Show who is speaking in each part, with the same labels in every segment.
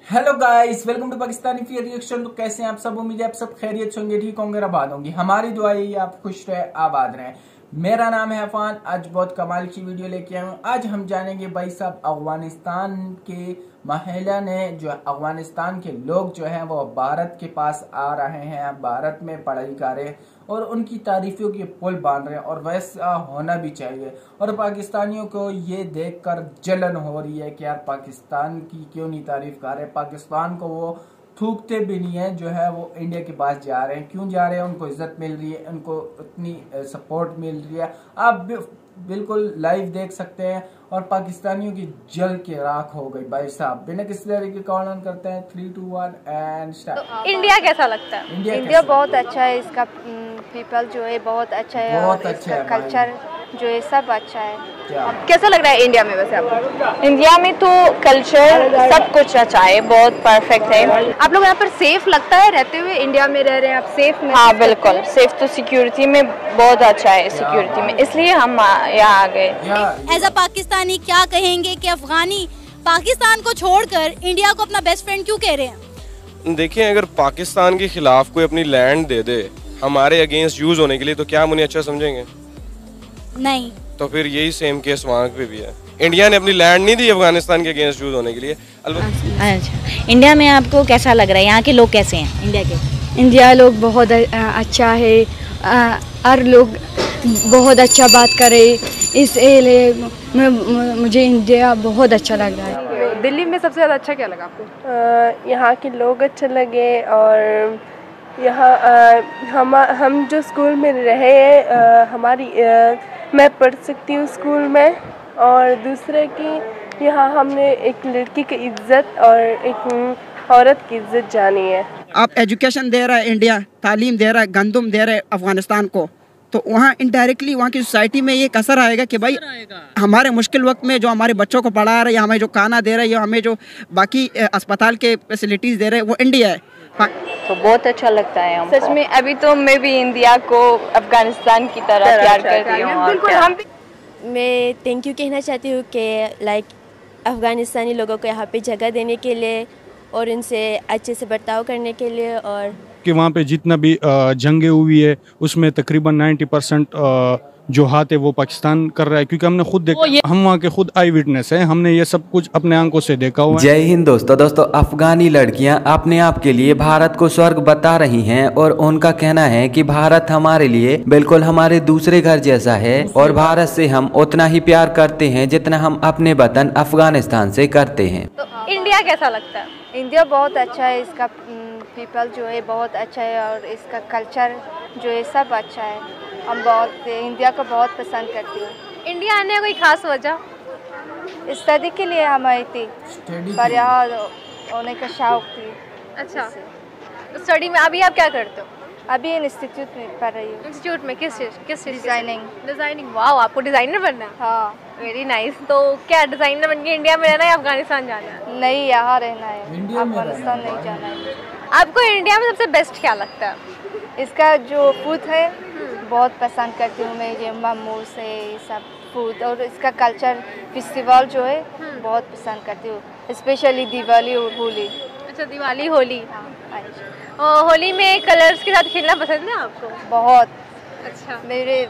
Speaker 1: Hello guys, welcome to Pakistani fear reaction. तो कैसे हैं आप सब? उम्मीद है आप सब खैरियत से होंगे, ठीक होंगे, आबाद होंगे। हमारी दुआ यही आप खुश रहे, आबाद रहे। मेरा नाम है अफान। आज बहुत कमाल की वीडियो लेके आया हूँ। आज हम जानेंगे भाई साहब अफगानिस्तान के महिला ने जो अफगानिस्तान के लोग जो हैं वो भारत के पास आ रहे हैं, भारत में पढ़ाई कर रहे हैं और उनकी तारीफों के पुल बांध रहे हैं और वैसा होना भी चाहिए। और पाकिस्तानियों को ये देखकर जलन हो रही है कि यार पाकिस्तान की क्यों नहीं तारीफ कर रहे। पाकिस्तान को वो थूकते भी नहीं है, जो है वो इंडिया के पास जा रहे हैं। क्यों जा रहे हैं? उनको इज्जत मिल रही है, उनको इतनी सपोर्ट मिल रही है। आप बिल्कुल लाइव देख सकते हैं। और पाकिस्तानियों की जल के राख हो गई भाई साहब। बिना किसी तरह की कॉल ऑन करते हैं 3, 2, 1 एंड स्टार्ट।
Speaker 2: इंडिया कैसा लगता है?
Speaker 3: इंडिया बहुत अच्छा है। इसका पीपल जो है बहुत अच्छा है,
Speaker 1: बहुत
Speaker 3: और
Speaker 1: अच्छा है,
Speaker 3: कल्चर जो है सब अच्छा है।
Speaker 2: कैसा लग रहा है इंडिया में वैसे आपको?
Speaker 4: इंडिया में तो कल्चर सब कुछ अच्छा है, बहुत परफेक्ट है।
Speaker 2: आप लोग यहाँ पर सेफ लगता है रहते हुए? इंडिया में रह रहे हैं आप, सेफ में?
Speaker 4: हाँ बिल्कुल सेफ। तो सिक्योरिटी में बहुत अच्छा है, सिक्योरिटी में, इसलिए हम यहाँ आ गए।
Speaker 5: एज अ पाकिस्तानी क्या कहेंगे कि अफगानी पाकिस्तान को छोड़कर इंडिया को अपना बेस्ट फ्रेंड क्यों कह रहे हैं?
Speaker 6: देखिए, अगर पाकिस्तान के खिलाफ कोई अपनी लैंड दे दे हमारे अगेंस्ट यूज होने के लिए, तो क्या हम उन्हें अच्छा समझेंगे?
Speaker 5: नहीं।
Speaker 6: तो फिर यही सेम केस वहाँ पे भी है। इंडिया ने अपनी लैंड नहीं दी अफगानिस्तान के अगेंस्ट यूज होने के लिए।
Speaker 7: अच्छा, इंडिया में आपको कैसा लग रहा है? यहाँ के लोग कैसे हैं इंडिया के?
Speaker 3: इंडिया लोग बहुत अच्छा है, हर लोग बहुत अच्छा बात करे, इसलिए मुझे इंडिया बहुत अच्छा लग रहा है।
Speaker 2: दिल्ली में सबसे ज्यादा अच्छा क्या लगा आपको?
Speaker 8: यहाँ के लोग अच्छे लगे, और यहाँ हम जो स्कूल में रहे हैं, हमारी मैं पढ़ सकती हूँ स्कूल में। और दूसरे की यहाँ हमने एक लड़की की इज्जत और एक औरत की इज्जत जानी है।
Speaker 9: आप एजुकेशन दे रहा है इंडिया, तालीम दे रहा है, गंदम दे रहा है अफगानिस्तान को, तो वहाँ इनडायरेक्टली वहाँ की सोसाइटी में ये असर आएगा कि भाई हमारे मुश्किल वक्त में जो हमारे बच्चों को पढ़ा रहे हैं, हमें जो खाना दे रहे हैं, हमें जो बाकी अस्पताल के फैसिलिटीज़ दे रहे हैं, वो इंडिया है।
Speaker 4: तो बहुत अच्छा लगता है हमको। सच में अभी तो मैं भी इंडिया को अफगानिस्तान की तरह प्यार करती हूँ।
Speaker 8: मैं थैंक यू कहना चाहती हूँ कि लाइक अफ़गानिस्तानी लोगों को यहाँ पे जगह देने के लिए और इनसे अच्छे से बर्ताव करने के लिए। और
Speaker 10: कि वहाँ पे जितना भी जंगें हुई है उसमें तकरीबन 90% जो हाथ है वो पाकिस्तान कर रहा है, क्योंकि हमने खुद देखा, हम वहाँ के खुद आई विटनेस हैं, हमने ये सब कुछ अपने आंखों से देखा हुआ है।
Speaker 11: जय हिंद दोस्तों, अफगानी लड़कियां अपने आप के लिए भारत को स्वर्ग बता रही हैं और उनका कहना है कि भारत हमारे लिए बिल्कुल हमारे दूसरे घर जैसा है और भारत से हम उतना ही प्यार करते हैं जितना हम अपने वतन अफगानिस्तान से करते हैं।
Speaker 2: तो इंडिया कैसा लगता है?
Speaker 3: इंडिया बहुत अच्छा है। इसका पीपल जो है बहुत अच्छा है, और इसका कल्चर जो है सब अच्छा है। हम बहुत इंडिया को बहुत पसंद करती हूँ।
Speaker 2: इंडिया आने का कोई खास वजह?
Speaker 3: स्टडी के लिए हम आई थी, पर यहाँ होने का शौक थी।
Speaker 2: अच्छा, स्टडी में अभी आप क्या करते हो?
Speaker 3: अभी इंस्टीट्यूट में पढ़ रही हूँ।
Speaker 2: इंस्टीट्यूट में किस चीज़?
Speaker 3: डिज़ाइनिंग।
Speaker 2: वाह, आपको डिज़ाइनर बनना है?
Speaker 3: हाँ,
Speaker 2: वेरी नाइस। तो क्या डिज़ाइनर बन के इंडिया में रहना है या अफगानिस्तान जाना है?
Speaker 3: नहीं, यहाँ रहना है, अफगानिस्तान नहीं जाना है।
Speaker 2: आपको इंडिया में सबसे बेस्ट क्या लगता है?
Speaker 3: इसका जो फूड है बहुत पसंद करती हूँ मैं, ये मोमोज है, ये सब फूड, और इसका कल्चर फेस्टिवल जो है बहुत पसंद करती हूँ, स्पेशली दिवाली और होली।
Speaker 2: अच्छा, दिवाली होली। हाँ, होली में कलर्स के साथ खेलना पसंद है आपको? बहुत। अच्छा,
Speaker 3: मेरे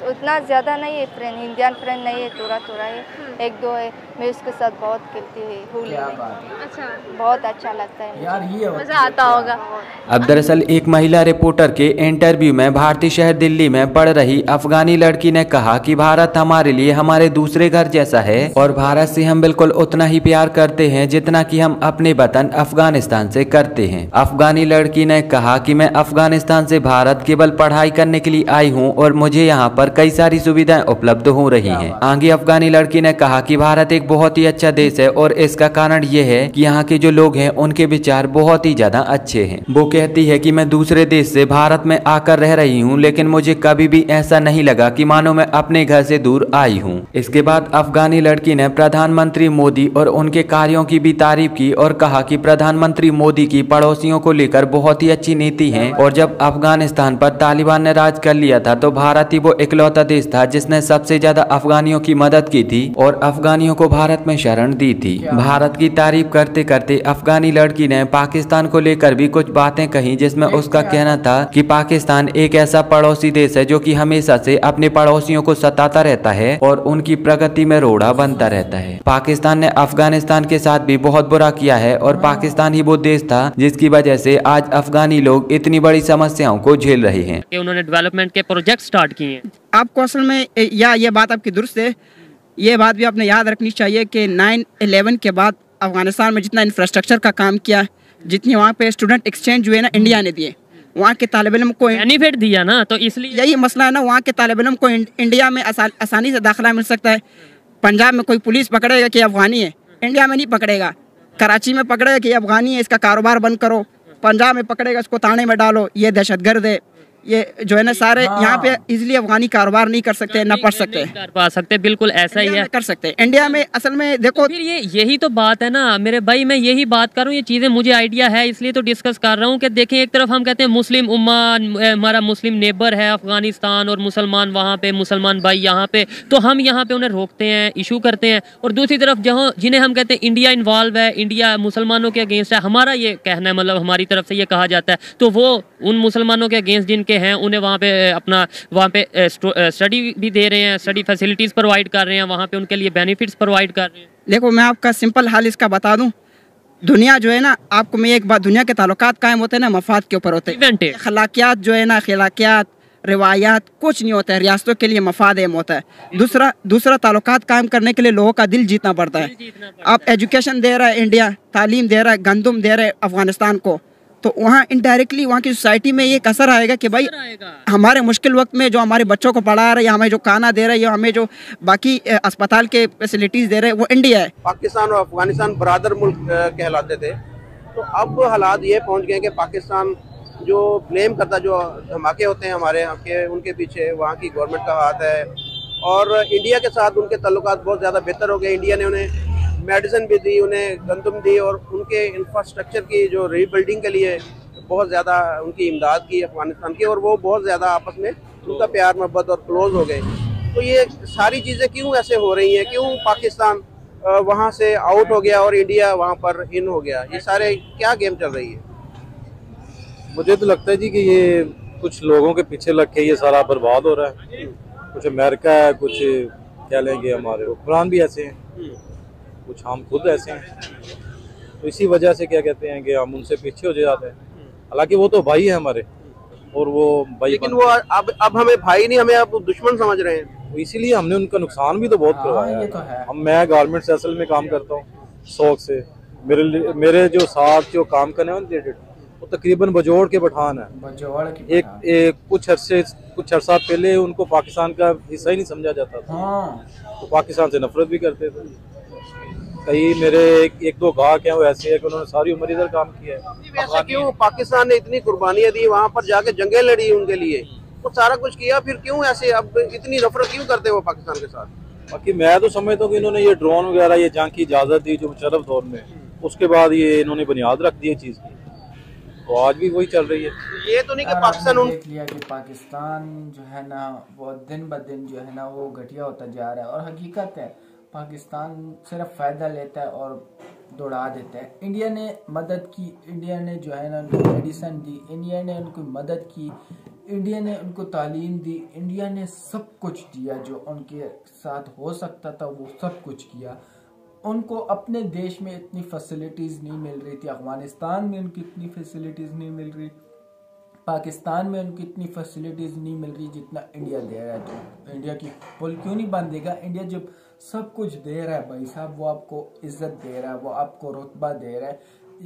Speaker 3: उतना ज़्यादा नहीं है फ्रेंड, इंडियन फ्रेंड नहीं है, थोड़ा है, 1-2 है। मैं उसके साथ बहुत खेलती हुई होली में।
Speaker 2: अच्छा,
Speaker 3: बहुत अच्छा लगता है
Speaker 1: यार, ये
Speaker 2: मज़ा आता होगा।
Speaker 11: अब दरअसल एक महिला रिपोर्टर के इंटरव्यू में भारतीय शहर दिल्ली में पढ़ रही अफगानी लड़की ने कहा कि भारत हमारे लिए हमारे दूसरे घर जैसा है और भारत से हम बिल्कुल उतना ही प्यार करते हैं जितना कि हम अपने वतन अफगानिस्तान से करते हैं। अफगानी लड़की ने कहा कि मैं अफगानिस्तान से भारत केवल पढ़ाई करने के लिए आई हूँ और मुझे यहाँ पर कई सारी सुविधाएं उपलब्ध हो रही हैं। आगे अफगानी लड़की ने कहा कि भारत एक बहुत ही अच्छा देश है और इसका कारण ये है कि यहाँ के जो लोग हैं उनके विचार बहुत ही ज्यादा अच्छे हैं। वो कहती है कि मैं दूसरे देश से भारत में आकर रह रही हूँ, लेकिन मुझे कभी भी ऐसा नहीं लगा कि मानो मैं अपने घर से दूर आई हूँ। इसके बाद अफगानी लड़की ने प्रधानमंत्री मोदी और उनके कार्यों की भी तारीफ की और कहा कि प्रधानमंत्री मोदी की पड़ोसियों को लेकर बहुत ही अच्छी नीति है और जब अफगानिस्तान पर तालिबान ने राज कर लिया था तो भारत ही वो इकलौता देश था जिसने सबसे ज्यादा अफगानियों की मदद की थी और अफगानियों को भारत में शरण दी थी। भारत की तारीफ करते करते अफगानी लड़की ने पाकिस्तान को लेकर भी कुछ बातें कही, जिसमें उसका कहना था कि पाकिस्तान एक ऐसा पड़ोसी देश है जो कि हमेशा से अपने पड़ोसियों को सताता रहता है और उनकी प्रगति में रोड़ा बनता रहता है। पाकिस्तान ने अफगानिस्तान के साथ भी बहुत बुरा किया है और पाकिस्तान ही वो देश था जिसकी वजह से आज अफगानी लोग इतनी बड़ी समस्याओं को झेल रहे हैं।
Speaker 12: उन्होंने डेवलपमेंट के प्रोजेक्ट स्टार्ट किए हैं।
Speaker 9: आपको असल में ये बात आपकी दुरुस्त है, ये बात भी आपने याद रखनी चाहिए कि 9/11 के बाद अफगानिस्तान में जितना इंफ्रास्ट्रक्चर का काम किया, जितनी वहाँ पे स्टूडेंट एक्सचेंज हुए ना इंडिया ने दिए, वहाँ के तालिब इल्म को
Speaker 12: बेनिफिट दिया ना, तो इसलिए
Speaker 9: यही मसला है ना, वहाँ के तालिब इल्म को इंडिया में आसानी से दाखिला मिल सकता है। पंजाब में कोई पुलिस पकड़ेगा कि अफगानी है, इंडिया में नहीं पकड़ेगा। कराची में पकड़ेगा कि अफगानी है, इसका कारोबार बंद करो। पंजाब में पकड़ेगा, इसको थाने में डालो, ये दहशतगर्द है। ये जो है ना सारे यहाँ पे इजीली अफगानी कारोबार नहीं कर सकते, ना पढ़ सकते,
Speaker 12: कर पा सकते। बिल्कुल ऐसा ही है,
Speaker 9: कर सकते। इंडिया में असल में देखो,
Speaker 12: फिर यही तो बात है ना मेरे भाई, मैं यही बात कर रहा हूँ। ये चीजें मुझे आइडिया है, इसलिए तो डिस्कस कर रहा हूँ कि देखें, एक तरफ हम कहते हैं मुस्लिम उम्मा, हमारा मुस्लिम नेबर है अफगानिस्तान और मुसलमान वहाँ पे, मुसलमान भाई यहाँ पे, तो हम यहाँ पे उन्हें रोकते हैं, इशू करते हैं। और दूसरी तरफ जहाँ जिन्हें हम कहते हैं इंडिया इन्वॉल्व है, इंडिया मुसलमानों के अगेंस्ट है, हमारा ये कहना है, मतलब हमारी तरफ से ये कहा जाता है, तो वो उन मुसलमानों के अगेंस्ट जिनके हैं उन्हें वहाँ पे अपना स्टडी भी दे रहे हैं, स्टडी फैसिलिटीज प्रोवाइड कर रहे हैं, वहाँ पे उनके लिए बेनिफिट्स प्रोवाइड कर रहे हैं।
Speaker 9: देखो मैं आपका सिंपल हाल इसका बता दूं, दुनिया जो है ना, आपको मैं एक बात, दुनिया के ताल्लुकात कायम होते हैं ना मफाद के ऊपर होते हैं। खलाकियात जो है ना, खिलाकियात रिवायात कुछ नहीं होता है, रियासतों के लिए मफाद अहम होता है। दूसरा ताल्लुकात कायम करने के लिए लोगों का दिल जीतना पड़ता है। आप एजुकेशन दे रहा है इंडिया, तालीम दे रहा है, गंदम दे रहा है अफगानिस्तान को, तो वहाँ इनडायरेक्टली वहाँ की सोसाइटी में ये असर आएगा कि भाई हमारे मुश्किल वक्त में जो हमारे बच्चों को पढ़ा रहा है, या हमें जो खाना दे रहा है, या हमें जो बाकी अस्पताल के फैसिलिटीज़ दे रहे हैं, वो इंडिया है।
Speaker 13: पाकिस्तान और अफगानिस्तान बरादर मुल्क कहलाते थे, तो अब हालात ये पहुँच गए कि पाकिस्तान जो ब्लेम करता, जो धमाके होते हैं हमारे यहाँ के, उनके पीछे वहाँ की गवर्नमेंट का हाथ है। और इंडिया के साथ उनके ताल्लुकात बहुत ज़्यादा बेहतर हो गए। इंडिया ने उन्हें मेडिसिन भी दी, उन्हें गंदम दी, और उनके इंफ्रास्ट्रक्चर की जो रीबिल्डिंग के लिए बहुत ज़्यादा उनकी इमदाद की अफगानिस्तान की, और वो बहुत ज़्यादा आपस में उनका प्यार मोहब्बत और क्लोज हो गए। तो ये सारी चीज़ें क्यों ऐसे हो रही हैं, क्यों पाकिस्तान वहाँ से आउट हो गया और इंडिया वहाँ पर इन हो गया, ये सारे क्या गेम चल रही है?
Speaker 14: मुझे तो लगता है जी कि ये कुछ लोगों के पीछे लग के ये सारा बर्बाद हो रहा है। कुछ अमेरिका है, कुछ क्या लेंगे हमारे हुक्मरान भी ऐसे हैं, कुछ हम खुद ऐसे हैं, तो इसी वजह से क्या कहते हैं कि हम उनसे पीछे हो जाते हैं। हालांकि वो तो भाई है हमारे, और वो भाई, लेकिन वो अब हमें भाई नहीं, हमें अब दुश्मन समझ रहे हैं। तो इसीलिए हमने उनका नुकसान भी तो बहुत करवाया है। मैं गारमेंट्स असल में काम करता हूँ शौक से, मेरे जो साथ जो काम करने वाले वो तकरीबन बजोड़ के पठान है। एक कुछ अरसा पहले उनको पाकिस्तान का हिस्सा ही नहीं समझा जाता था, तो पाकिस्तान से नफरत भी करते थे। कई मेरे एक दो गाहक हैं वो ऐसे है कि उन्होंने सारी उम्र इधर काम किया है।
Speaker 13: ऐसा क्यों? पाकिस्तान ने इतनी कुर्बानियां दी, वहाँ पर जाके जंगें लड़ी उनके लिए, वो सारा कुछ किया, फिर क्यों ऐसे अब इतनी नफरत क्यों करते हो पाकिस्तान के साथ?
Speaker 14: बाकी मैं तो समझता हूँ कि इन्होंने ये ड्रोन वगैरह ये जंग की इजाज़त दी जो मुशर्रफ दौर में, उसके बाद ये इन्होंने बुनियाद रख दी चीज़ की, तो आज भी वही चल रही है।
Speaker 13: ये तो नहीं कि पाकिस्तान
Speaker 1: देख लिया कि पाकिस्तान जो है ना वो दिन ब दिन जो है ना वो घटिया होता जा रहा है, और हकीकत है पाकिस्तान सिर्फ फ़ायदा लेता है और दौड़ा देता है। इंडिया ने मदद की, इंडिया ने जो है ना उनको मेडिसिन दी, इंडिया ने उनको मदद की, इंडिया ने उनको तालीम दी, इंडिया ने सब कुछ दिया जो उनके साथ हो सकता था, वो सब कुछ किया। उनको अपने देश में इतनी फैसिलिटीज़ नहीं मिल रही थी, अफगानिस्तान में उनकी इतनी फैसिलिटीज़ नहीं मिल रही, पाकिस्तान में उनकी इतनी फैसिलिटीज़ नहीं मिल रही जितना इंडिया दे रहा है। तो इंडिया की पुल क्यों नहीं बंद देगा? इंडिया जब सब कुछ दे रहा है भाई साहब, वो आपको इज्जत दे रहा है, वो आपको रुतबा दे रहा है।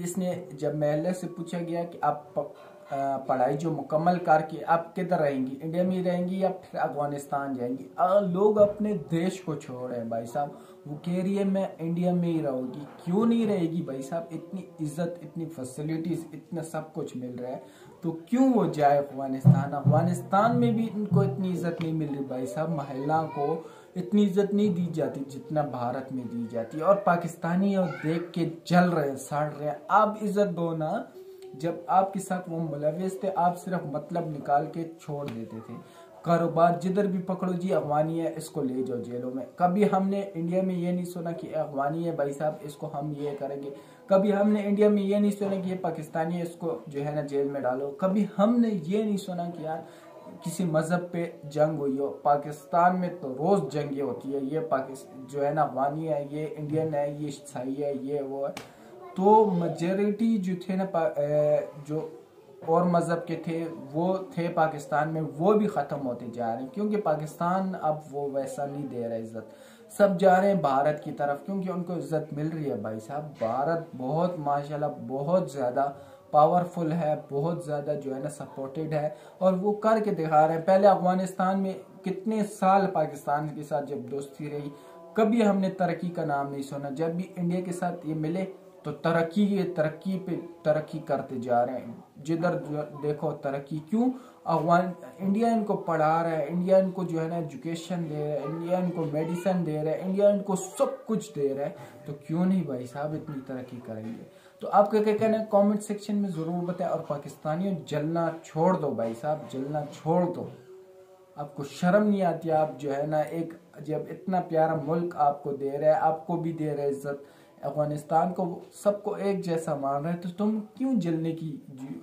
Speaker 1: इसने जब महल्ले से पूछा गया कि आप पढ़ाई जो मुकम्मल करके आप किधर रहेंगी, इंडिया में ही रहेंगी या फिर अफगानिस्तान जाएंगी, लोग अपने देश को छोड़ रहे हैं भाई साहब। वो कह रही है मैं इंडिया में ही रहूँगी। क्यों नहीं रहेगी भाई साहब? इतनी इज्जत, इतनी फैसिलिटीज़, इतना सब कुछ मिल रहा है, तो क्यों वो जाए अफगानिस्तान? अफगानिस्तान में भी इनको इतनी इज्जत नहीं मिल रही भाई साहब, महिला को इतनी इज्जत नहीं दी जाती जितना भारत में दी जाती है। और पाकिस्तानी और देख के जल रहे हैं, सड़ रहे हैं। आप इज्जत दो ना, जब आपके साथ वो मुलविस थे आप सिर्फ मतलब निकाल के छोड़ देते थे। कारोबार जिधर भी पकड़ो जी अफगानी है, इसको ले जाओ जेलों में। कभी हमने इंडिया में ये नहीं सुना कि अफगानी है भाई साहब इसको हम ये करेंगे। कभी हमने इंडिया में ये नहीं सुना कि ये पाकिस्तानी है इसको जो है ना जेल में डालो। कभी हमने ये नहीं सुना कि यार किसी मजहब पे जंग हुई हो। पाकिस्तान में तो रोज जंगें होती है, ये पाकिस्तान जो है ना अफगानी है, ये इंडियन है, ये ईसाई है, ये वो है। तो मेजोरिटी जो थे ना जो और मजहब के थे वो थे पाकिस्तान में, वो भी ख़त्म होते जा रहे हैं क्योंकि पाकिस्तान अब वो वैसा नहीं दे रहा इज्जत। सब जा रहे हैं भारत की तरफ क्योंकि उनको इज्जत मिल रही है भाई साहब। भारत बहुत माशाल्लाह बहुत ज़्यादा पावरफुल है, बहुत ज़्यादा जो है ना सपोर्टेड है और वो करके दिखा रहे हैं। पहले अफगानिस्तान में कितने साल पाकिस्तान के साथ जब दोस्ती रही, कभी हमने तरक्की का नाम नहीं सुना। जब भी इंडिया के साथ ये मिले तो तरक्की पे तरक्की करते जा रहे हैं। जिधर देखो तरक्की। क्यों? अफगान इंडिया इनको पढ़ा रहा है, इंडिया इनको जो है ना एजुकेशन दे रहा है, इंडिया इनको मेडिसिन दे रहा है, इंडिया इनको सब कुछ दे रहा है। तो क्यों नहीं भाई साहब इतनी तरक्की करेंगे। तो आपका क्या कहना है कमेंट सेक्शन में जरूर बताएं। और पाकिस्तानियों जलना छोड़ दो भाई साहब, जलना छोड़ दो। आपको शर्म नहीं आती? आप जो है ना एक जब इतना प्यारा मुल्क आपको दे रहा है, आपको भी दे रहा है इज्जत, अफगानिस्तान को सबको एक जैसा मान रहे हैं, तो तुम क्यों जलने की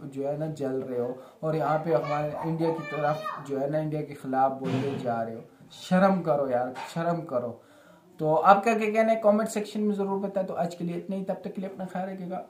Speaker 1: जो है ना जल रहे हो और यहाँ पे इंडिया की तरफ जो है ना इंडिया के खिलाफ बोलने जा रहे हो? शर्म करो यार, शर्म करो। तो आपका क्या कहना है कमेंट सेक्शन में जरूर बताएं। तो आज के लिए इतना ही, तब तक के लिए अपना ख्याल रखिएगा।